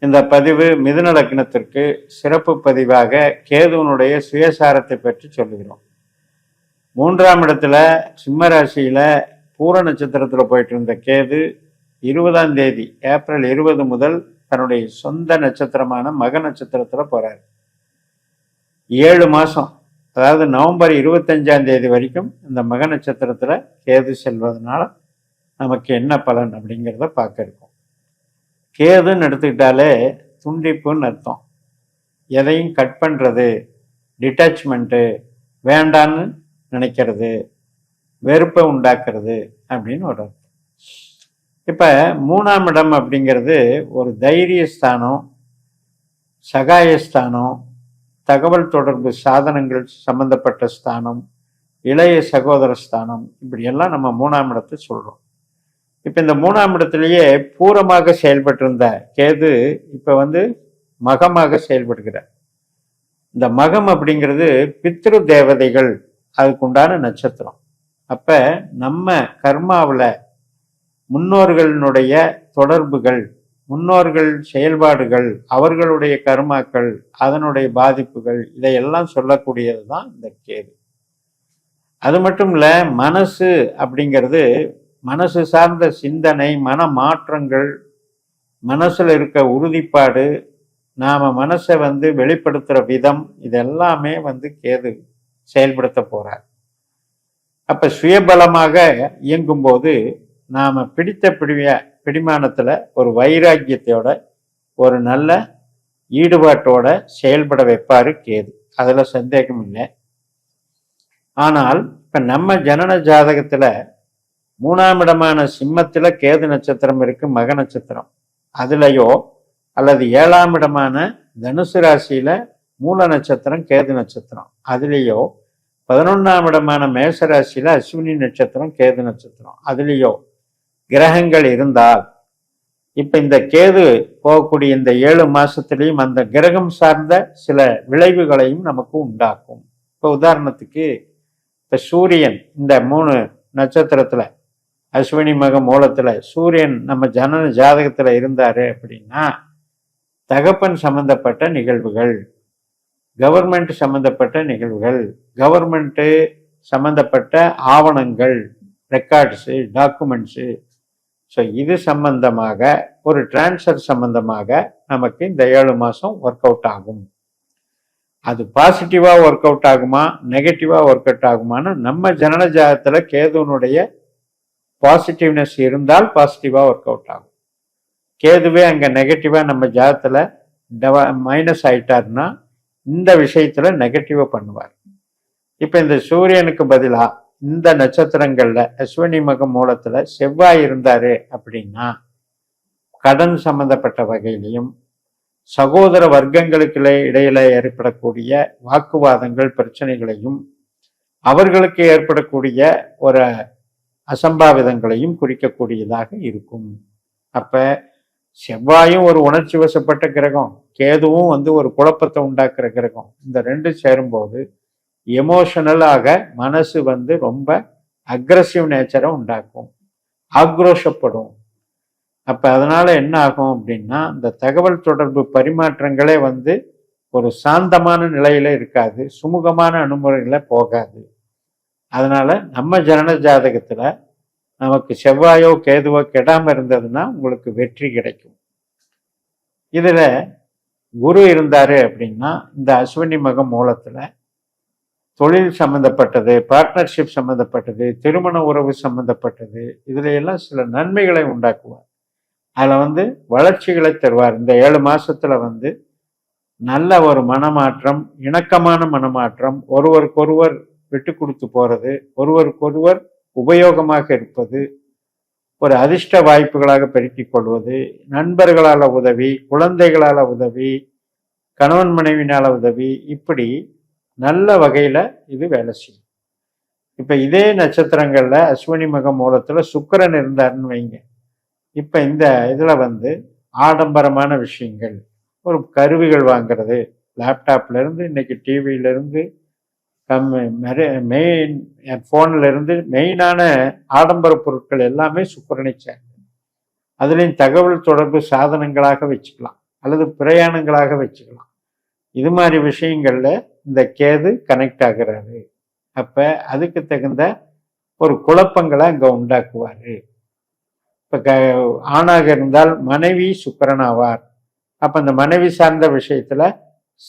இந்த பதிவு மிதுன லக்னத்திற்கு சிறப்பு பதிவாக கேதுவனுடைய சுயசாரத்தை பற்றி சொல்லுகிறோம். 3ஆம் இடத்துல சிம்ம ராசியில பூர நட்சத்திரத்தில் போயிட்டு இருந்த கேது 20ஆம் தேதி ஏப்ரல் 20 முதல் தன்னுடைய சொந்த நட்சத்திரமான மக நட்சத்திரத்துல போறாரு. 7 மாசம், அதாவது நவம்பர் 25ஆம் தேதி வரைக்கும் இந்த மக நட்சத்திரத்துல கேது செல்வதனால நமக்கு என்ன பலன் அப்படிங்கிறத பார்க்க இருக்கோம். கேதுன்னு எடுத்துக்கிட்டாலே துண்டிப்புன்னு அர்த்தம். எதையும் கட் பண்ணுறது, டிட்டாச்மெண்ட்டு, வேண்டான்னு நினைக்கிறது, வெறுப்பை உண்டாக்குறது அப்படின்னு ஒரு அர்த்தம். இப்போ 3ஆம் இடம் அப்படிங்கிறது ஒரு தைரியஸ்தானம், சகாயஸ்தானம், தகவல் தொடர்பு சாதனங்கள் சம்பந்தப்பட்ட ஸ்தானம், இளைய சகோதர ஸ்தானம், இப்படியெல்லாம் நம்ம 3ஆம் இடத்தை சொல்கிறோம். இப்போ இந்த 3ஆம் இடத்துலையே பூரமாக செயல்பட்டிருந்த கேது இப்போ மகமாக செயல்படுகிறார். இந்த மகம் அப்படிங்கிறது பித்ரு தேவதைகள் அதுக்குண்டான நட்சத்திரம். அப்போ நம்ம கர்மாவில் முன்னோர்களினுடைய தொடர்புகள், முன்னோர்கள் செயல்பாடுகள், அவர்களுடைய கர்மாக்கள், அதனுடைய பாதிப்புகள், இதையெல்லாம் சொல்லக்கூடியது தான் இந்த கேது. அது மட்டும் இல்லை, மனசு அப்படிங்கிறது மனசு சார்ந்த சிந்தனை, மன மாற்றங்கள், மனசில் இருக்க உறுதிப்பாடு, நாம் மனசை வெளிப்படுத்துகிற விதம், இதெல்லாமே கேது செயல்படுத்த போகிறார். அப்போ சுயபலமாக இயங்கும்போது நாம் பிடித்த பிடிமானத்தில் ஒரு வைராக்கியத்தோட, ஒரு நல்ல ஈடுபாட்டோட செயல்பட வைப்பார் கேது. அதில் சந்தேகம் இல்லை. ஆனால் இப்போ நம்ம ஜனன ஜாதகத்தில் 3ஆம் இடமான சிம்மத்தில் கேது நட்சத்திரம் இருக்கு, மக நட்சத்திரம். அதுலேயோ அல்லது 7ஆம் இடமான தனுசு ராசியில மூல நட்சத்திரம் கேது நட்சத்திரம், அதுலேயோ 11ஆம் இடமான மேச ராசியில அஸ்வினி நட்சத்திரம் கேது நட்சத்திரம், அதுலேயோ கிரகங்கள் இருந்தால் இப்ப இந்த கேது போகக்கூடிய இந்த 7 மாசத்திலையும் அந்த கிரகம் சார்ந்த சில விளைவுகளையும் நமக்கு உண்டாக்கும். இப்போ உதாரணத்துக்கு இப்ப சூரியன் இந்த 3 நட்சத்திரத்துல அஸ்வினி மக மூலத்துல சூரியன் நம்ம ஜனன ஜாதகத்துல இருந்தாரு அப்படின்னா தகப்பன் சம்பந்தப்பட்ட நிகழ்வுகள், கவர்மெண்ட் சம்பந்தப்பட்ட நிகழ்வுகள், கவர்மெண்ட்டு சம்பந்தப்பட்ட ஆவணங்கள், ரெக்கார்ட்ஸு, டாக்குமெண்ட்ஸு, ஸோ இது சம்பந்தமாக ஒரு டிரான்ஸ்ஃபர் சம்பந்தமாக நமக்கு இந்த 7 மாதம் ஒர்க் அவுட் ஆகும். அது பாசிட்டிவாக ஒர்க் அவுட் ஆகுமா, நெகட்டிவாக ஒர்க் அவுட் ஆகுமான்னு நம்ம ஜனன ஜாதகத்தில் கேதுவனுடைய பாசிட்டிவ்னஸ் இருந்தால் பாசிட்டிவாக ஒர்க் அவுட் ஆகும். கேதுவே அங்கே நெகட்டிவாக நம்ம ஜாதகத்தில் மைனஸ் ஆயிட்டாருன்னா இந்த விஷயத்தில் நெகட்டிவாக பண்ணுவார். இப்போ இந்த சூரியனுக்கு பதிலாக இந்த நட்சத்திரங்கள்ல அஸ்வினி மக மூலத்துல செவ்வாய் இருந்தாரு அப்படின்னா கடன் சம்பந்தப்பட்ட வகையிலையும், சகோதர வர்க்கங்களுக்கு இடையில ஏற்படக்கூடிய வாக்குவாதங்கள், பிரச்சனைகளையும், அவர்களுக்கு ஏற்படக்கூடிய ஒரு அசம்பாவிதங்களையும் குறிக்கக்கூடியதாக இருக்கும். அப்ப செவ்வாயும் ஒரு உணர்ச்சி வசப்பட்ட கிரகம், கேதுவும் ஒரு குழப்பத்தை உண்டாக்குற கிரகம். இந்த ரெண்டு சேரும்போது எமோஷனலாக மனசு ரொம்ப அக்ரஸிவ் நேச்சரை உண்டாக்கும், ஆக்ரோஷப்படும். அப்ப அதனால என்ன ஆகும் அப்படின்னா இந்த தகவல் தொடர்பு பரிமாற்றங்களே ஒரு சாந்தமான நிலையில இருக்காது, சுமூகமான அணுகுமுறைகளை போகாது. அதனால நம்ம ஜனன ஜாதகத்துல நமக்கு செவ்வாயோ கேதுவோ கெடாம இருந்ததுன்னா உங்களுக்கு வெற்றி கிடைக்கும். இதுல குரு இருந்தாரு அப்படின்னா இந்த அஸ்வினி மக மூலத்துல தொழில் சம்பந்தப்பட்டது, பார்ட்னர்ஷிப் சம்பந்தப்பட்டது, திருமண உறவு சம்பந்தப்பட்டது, இதுல எல்லாம் சில நன்மைகளை உண்டாக்குவார். அதுல வளர்ச்சிகளை தருவார். இந்த 7 மாசத்துல நல்ல ஒரு மனமாற்றம், இணக்கமான மனமாற்றம், ஒருவருக்கொருவர் விட்டு கொடுத்து போறது, ஒருவருக்கொருவர் உபயோகமாக இருப்பது, ஒரு அதிர்ஷ்ட வாய்ப்புகளாக பெருக்கிக் கொள்வது, நண்பர்களால உதவி, குழந்தைகளால உதவி, கணவன் மனைவினால உதவி, இப்படி நல்ல வகையில இது வேலை செய்யும். இப்ப இதே நட்சத்திரங்கள்ல அஸ்வினி மக மூலத்துல சுக்கிரன் இருந்தாருன்னு வைங்க. இப்ப இந்த இதுல ஆடம்பரமான விஷயங்கள், ஒரு கருவிகள் வாங்குறது, லேப்டாப்ல இருந்து இன்னைக்கு டிவியில இருந்து மெயின் போன்ல இருந்து மெயினான ஆடம்பர பொருட்கள் எல்லாமே சுக்கிரனை சேர்ந்தது. அதுலேயும் தகவல் தொடர்பு சாதனங்களாக வச்சுக்கலாம். அல்லது பிரயாணங்களாக வச்சுக்கலாம். இது மாதிரி விஷயங்கள்ல இந்த கேது கனெக்ட் ஆகுறாரு. அப்ப அதுக்கு தகுந்த ஒரு குழப்பங்களை அங்க உண்டாக்குவாரு. இப்ப ஆணாக இருந்தால் மனைவி சுக்கிரன் ஆவார். அப்ப அந்த மனைவி சார்ந்த விஷயத்துல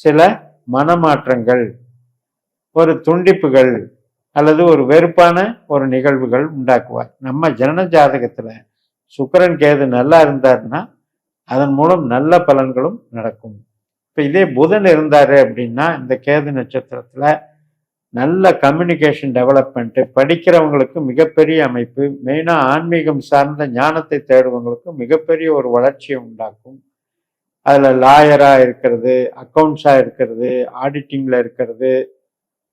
சில மனமாற்றங்கள், ஒரு துண்டிப்புகள் அல்லது ஒரு வெறுப்பான ஒரு நிகழ்வுகள் உண்டாக்குவார். நம்ம ஜனன ஜாதகத்துல சுக்கிரன் கேது நல்லா இருந்தாருன்னா அதன் மூலம் நல்ல பலன்களும் நடக்கும். இப்ப இதே புதன் இருந்தாரு அப்படின்னா இந்த கேது நட்சத்திரத்துல நல்ல கம்யூனிகேஷன் டெவலப்மெண்ட், படிக்கிறவங்களுக்கு மிகப்பெரிய அமைப்பு, மெயினா ஆன்மீகம் சார்ந்த ஞானத்தை தேடுவவங்களுக்கு மிகப்பெரிய ஒரு வளர்ச்சியை உண்டாக்கும். அதுல லாயரா இருக்கிறது, அக்கௌண்ட்ஸா இருக்கிறது, ஆடிட்டிங்ல இருக்கிறது,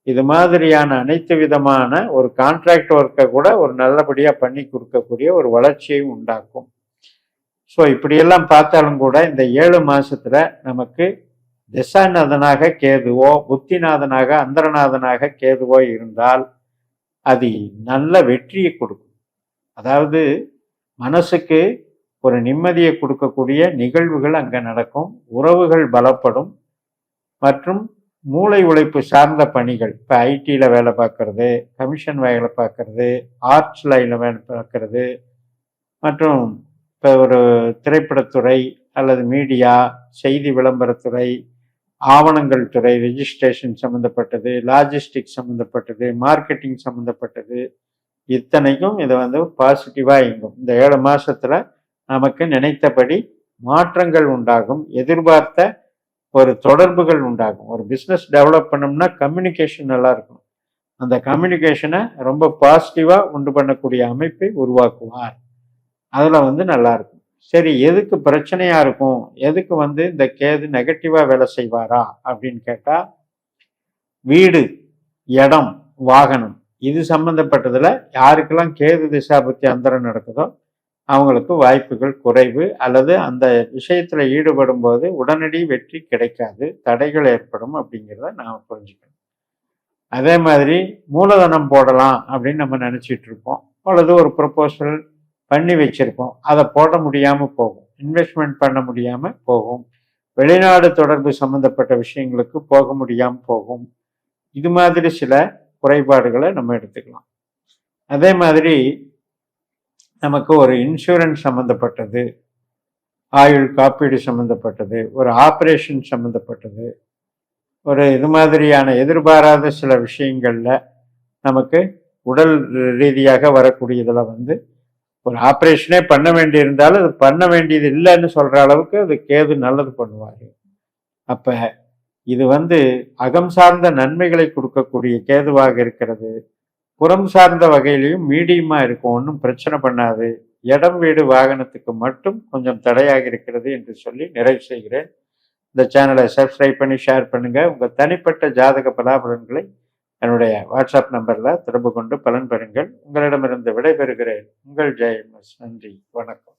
இது மாதிரியான அனைத்து விதமான ஒரு கான்ட்ராக்ட் ஒர்க்கை கூட ஒரு நல்லபடியா பண்ணி கொடுக்கக்கூடிய ஒரு வளர்ச்சியை உண்டாக்கும். ஸோ இப்படியெல்லாம் பார்த்தாலும் கூட இந்த 7 மாசத்துல நமக்கு திசாநாதனாக கேதுவோ, புத்திநாதனாக அந்தரநாதனாக கேதுவோ இருந்தால் அது நல்ல வெற்றியை கொடுக்கும். அதாவது மனசுக்கு ஒரு நிம்மதியை கொடுக்கக்கூடிய நிகழ்வுகள் அங்க நடக்கும், உறவுகள் பலப்படும், மற்றும் மூளை உழைப்பு சார்ந்த பணிகள், இப்போ ஐடியில் வேலை பார்க்கறது, கமிஷன் வேலை பார்க்கறது, ஆர்ட்ஸ் லைனில் வேலை பார்க்கறது, மற்றும் இப்போ ஒரு திரைப்படத்துறை அல்லது மீடியா, செய்தி விளம்பரத்துறை, ஆவணங்கள் துறை, ரெஜிஸ்ட்ரேஷன் சம்மந்தப்பட்டது, லாஜிஸ்டிக் சம்மந்தப்பட்டது, மார்க்கெட்டிங் சம்மந்தப்பட்டது, இத்தனைக்கும் இதை பாசிட்டிவாக இயங்கும். இந்த 7 மாசத்துல நமக்கு நினைத்தபடி மாற்றங்கள் உண்டாகும், எதிர்பார்த்த ஒரு தொடர்புகள் உண்டாகும். ஒரு பிஸ்னஸ் டெவலப் பண்ணோம்னா கம்யூனிகேஷன் நல்லா இருக்கணும். அந்த கம்யூனிகேஷனை ரொம்ப பாசிட்டிவாக உண்டு பண்ணக்கூடிய அமைப்பை உருவாக்குவார். அதில் நல்லா இருக்கும். சரி, எதுக்கு பிரச்சனையா இருக்கும், எதுக்கு இந்த கேது நெகட்டிவா வேலை செய்வாரா அப்படின்னு கேட்டா, வீடு, இடம், வாகனம் இது சம்பந்தப்பட்டதுல யாருக்கெல்லாம் கேது திசாபுத்தி அந்தரம் நடக்குதோ அவங்களுக்கு வாய்ப்புகள் குறைவு, அல்லது அந்த விஷயத்துல ஈடுபடும் போது உடனடி வெற்றி கிடைக்காது, தடைகள் ஏற்படும் அப்படிங்கிறத நாம் புரிஞ்சுக்கணும். அதே மாதிரி மூலதனம் போடலாம் அப்படின்னு நம்ம நினைச்சிட்டு இருப்போம், அல்லது ஒரு ப்ரொபோசல் பண்ணி வச்சிருப்போம், அதை போட முடியாம போகும், இன்வெஸ்ட்மெண்ட் பண்ண முடியாம போகும், வெளிநாடு தொடர்பு சம்பந்தப்பட்ட விஷயங்களுக்கு போக முடியாம போகும். இது மாதிரி சில குறைபாடுகளை நம்ம எடுத்துக்கலாம். அதே மாதிரி நமக்கு ஒரு இன்சூரன்ஸ் சம்மந்தப்பட்டது, ஆயுள் காப்பீடு சம்மந்தப்பட்டது, ஒரு ஆப்ரேஷன் சம்மந்தப்பட்டது, ஒரு இது மாதிரியான எதிர்பாராத சில விஷயங்கள்ல நமக்கு உடல் ரீதியாக வரக்கூடியதில் ஒரு ஆப்ரேஷனே பண்ண வேண்டியிருந்தாலும் அது பண்ண வேண்டியது இல்லைன்னு சொல்ற அளவுக்கு அது கேது நல்லது பண்ணுவார். அப்ப இது அகம் சார்ந்த நன்மைகளை கொடுக்கக்கூடிய கேதுவாக இருக்கிறது. புறம் சார்ந்த வகையிலையும் மீடியமா இருக்கும், ஒன்றும் பிரச்சனை பண்ணாது. இடம், வீடு, வாகனத்துக்கு மட்டும் கொஞ்சம் தடையாக இருக்கிறது என்று சொல்லி நிறைவு செய்கிறேன். இந்த சேனலை சப்ஸ்கிரைப் பண்ணி ஷேர் பண்ணுங்க. உங்க தனிப்பட்ட ஜாதக பலாபலன்களை என்னுடைய வாட்ஸ்அப் நம்பர்ல தொடர்பு கொண்டு பலன் பெறுங்கள். உங்களிடமிருந்து விடைபெறுகிறேன். உங்கள் ஜெயமஸ். நன்றி, வணக்கம்.